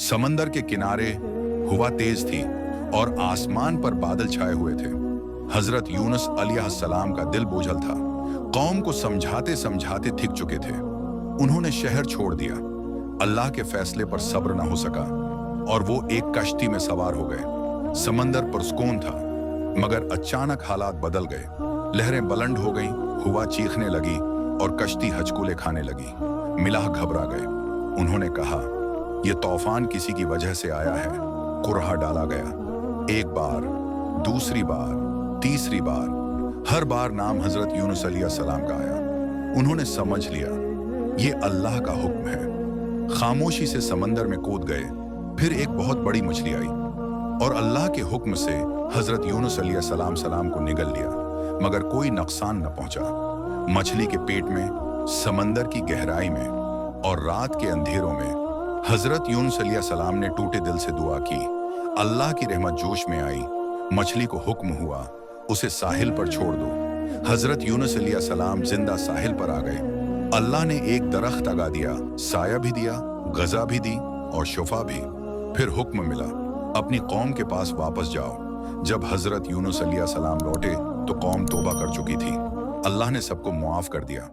समंदर के किनारे हवा तेज थी और आसमान पर बादल छाए हुए थे। हजरत यूनुस अलैहिस्सलाम का दिल बोझल था। कौम को समझाते समझाते थक चुके थे। उन्होंने शहर छोड़ दिया। अल्लाह के फैसले पर सब्र न हो सका और वो एक कश्ती में सवार हो गए। समंदर पुरस्कून था, मगर अचानक हालात बदल गए। लहरें बुलंद हो गईं, हवा चीखने लगी और कश्ती हचकूले खाने लगी। मिलाह घबरा गए। उन्होंने कहा, यह तूफान किसी की वजह से आया है। कुरहा डाला गया। एक बार, दूसरी बार, तीसरी बार, हर बार नाम हजरत यूनुस अलैहिस्सलाम का आया। उन्होंने समझ लिया, ये अल्लाह का हुक्म है। खामोशी से समंदर में कूद गए। फिर एक बहुत बड़ी मछली आई और अल्लाह के हुक्म से हजरत यूनुस अलैहिस्सलाम को निगल लिया, मगर कोई नुकसान न पहुंचा। मछली के पेट में, समंदर की गहराई में और रात के अंधेरों में हजरत यूनुस अलैहिस्सलाम ने टूटे दिल से दुआ की। अल्लाह की रहमत जोश में आई। मछली को हुक्म हुआ, उसे साहिल पर छोड़ दो। हजरत यूनुस अलैहिस्सलाम जिंदा साहिल पर आ गए। अल्लाह ने एक दरख्त लगा दिया, साया भी दिया, गजा भी दी और शुफा भी। फिर हुक्म मिला, अपनी कौम के पास वापस जाओ। जब हजरत यूनुस अलैहिस्सलाम लौटे तो कौम तौबा कर चुकी थी। अल्लाह ने सबको मुआफ कर दिया।